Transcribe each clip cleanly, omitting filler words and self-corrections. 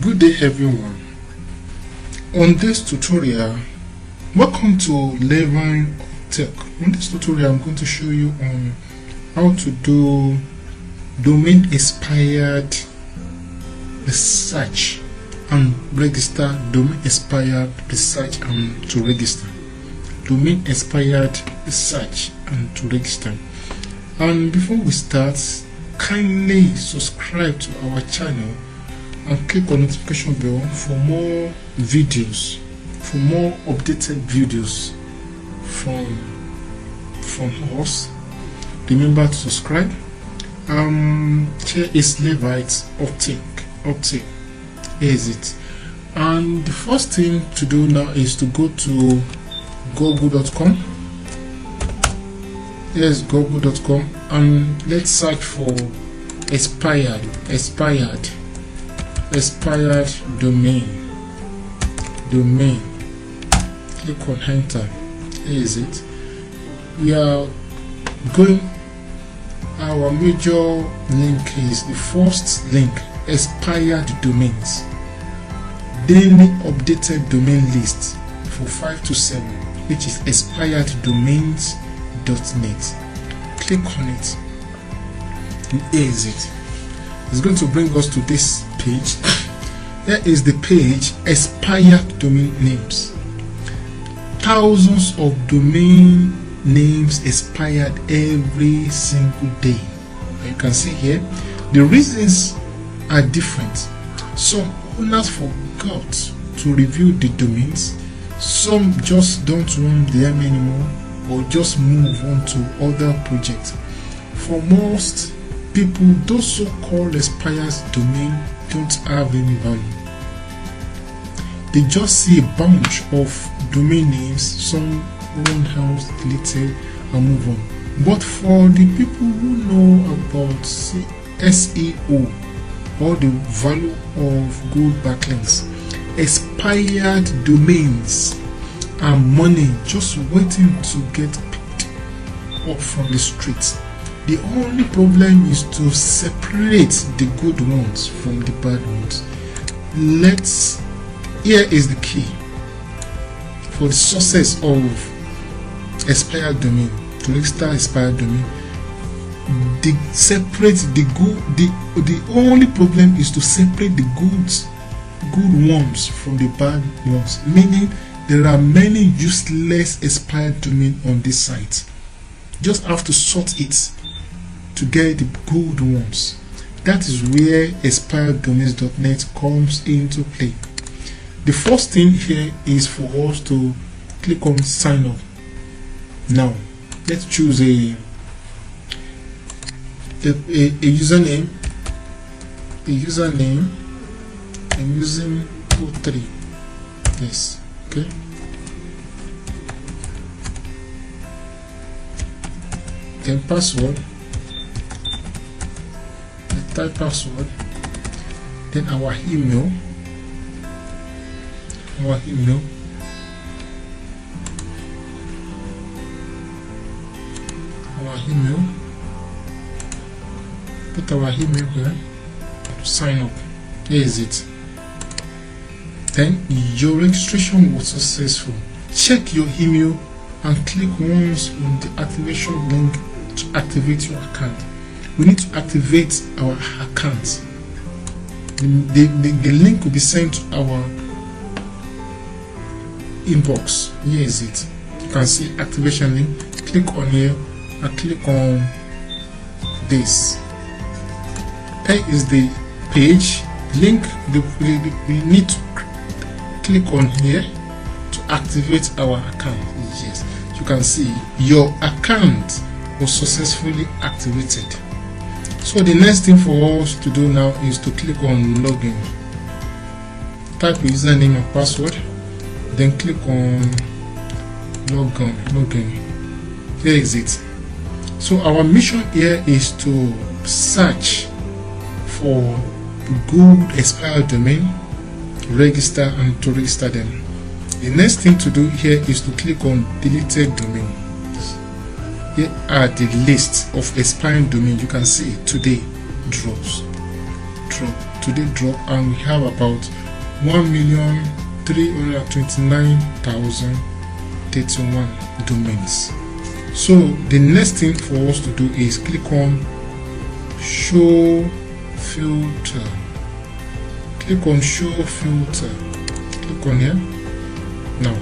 Good day everyone. On this tutorial, welcome to Levine Tech. In this tutorial I'm going to show you on how to do domain expired research and register. Domain expired research and to register. Domain expired research and to register. And before we start, kindly subscribe to our channel and click on notification bell for more videos, for more updated videos from us. Remember to subscribe. Here is Levite's optic. Here is it. And the first thing to do now is to go to google.com. Here's google.com and let's search for expired domain. Click on enter. Here is it. We are going, our major link is the first link, expired domains, daily updated domain list for 5 to 7, which is expireddomains.net. click on it and here is it. It's going to bring us to this page. Here is the page, expired domain names. Thousands of domain names expired every single day. You can see here the reasons are different. Some owners forgot to review the domains, some just don't want them anymore or just move on to other projects. For most people, those so-called expired domain don't have any value. They just see a bunch of domain names, someone else deleted and move on. But for the people who know about SEO or the value of good backlinks, expired domains are money just waiting to get picked up from the streets. The only problem is to separate the good ones from the bad ones. Here is the key for the success of expired domain, to register expired domain. The only problem is to separate the good ones from the bad ones, meaning there are many useless expired domain on this site. Just have to sort it to get the good ones. That is where expireddomains.net comes into play. The first thing here is for us to click on sign up. Now let's choose a username. I'm using 03. Yes, okay. Then password. Type password. Then our email. Put our email here. Sign up. Here is it. Then your registration was successful. Check your email and click once on the activation link to activate your account. We need to activate our account. The link will be sent to our inbox. Here is it. You can see activation link. Click on here and click on this. Here is the page link. We need to click on here to activate our account. Yes, you can see your account was successfully activated. So the next thing for us to do now is to click on login. Type your username and password, then click on login. Here is it. So our mission here is to search for good expired domain, register and to register them. The next thing to do here is to click on deleted domain. Here are the list of expiring domain. You can see today drop today drop, and we have about 1,329,031 domains. So the next thing for us to do is click on show filter. Click on show filter. Click on here. Now,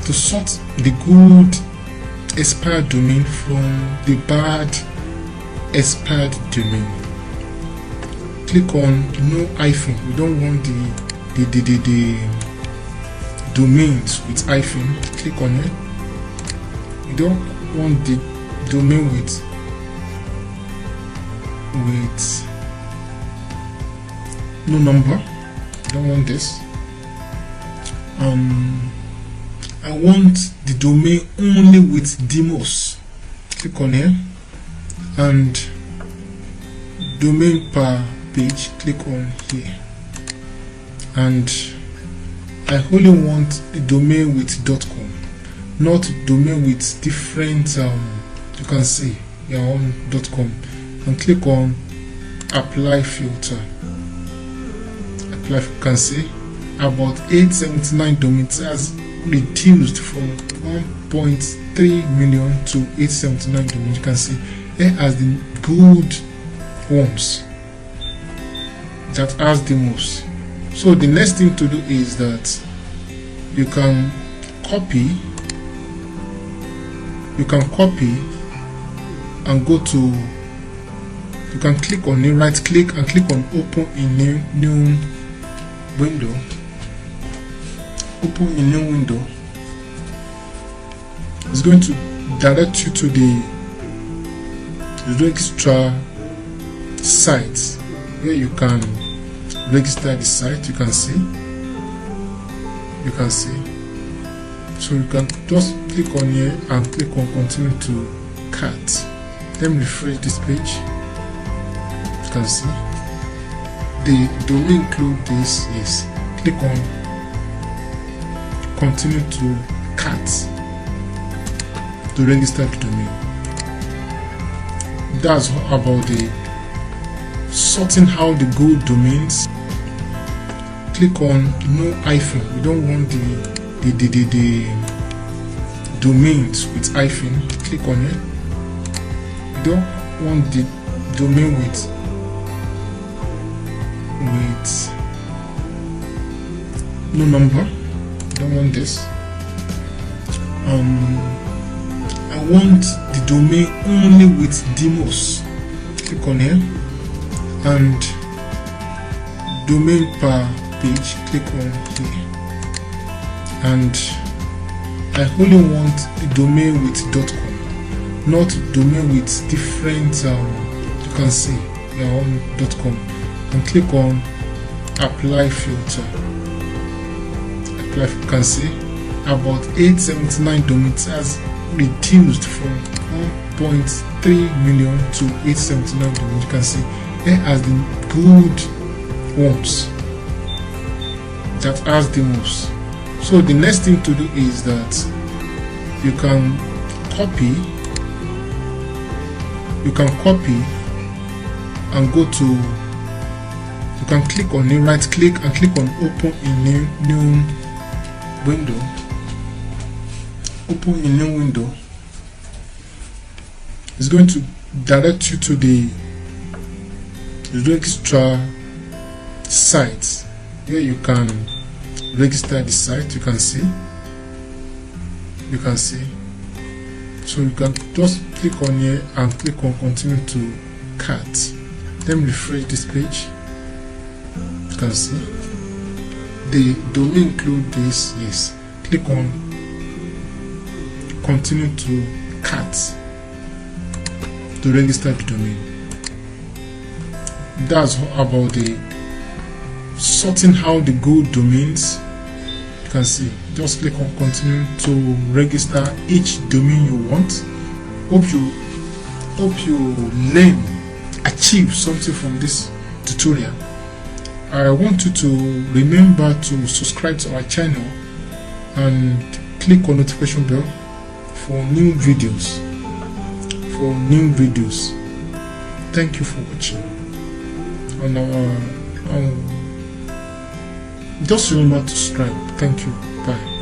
to sort the good expired domain from the bad expired domain, click on no hyphen. We don't want the domains with hyphen. Click on it. We don't want the domain with no number. We don't want this. I want the domain only with demos. Click on here, and domain per page, click on here, and I only want the domain with .com, not domain with different you can see your own .com, and click on apply filter. Apply. You can see about 879 domains has reduced from 1.3 million to 879 domains. You can see here as the good ones that has the most. So the next thing to do is that you can copy and go to, you can click on it, right click and click on open in new window. Open a new window. It's going to direct you to the register site where you can register the site. You can see. So you can just click on here and click on continue to cart. Let me refresh this page. You can see the domain include this. Yes, click on continue to cart to register the domain. That's about the sorting out the good domains. Click on no hyphen. We don't want the domains with hyphen. Click on it. We don't want the domain with no number. Don't want this. I want the domain only with demos. Click on here, and domain per page, click on here, and I only want the domain with .com, not domain with different you can see your own .com, and click on apply filter. Apply. You can see about 879 domains has reduced from 1.3 million to 879 domains. You can see here as the good ones that has the most. So the next thing to do is that you can copy and go to, you can click on it, right click and click on open in new window. Open a new window. It's going to direct you to the register site where you can register the site. You can see. So you can just click on here and click on continue to cart. Let me refresh this page. You can see the domain include this. Yes, click on continue to cart to register the domain. That's about the sorting out the good domains. You can see, just click on continue to register each domain you want. Hope you learn, achieve something from this tutorial. I want you to remember to subscribe to our channel and click on notification bell for new videos. Thank you for watching. on our just remember to subscribe. Thank you. Bye.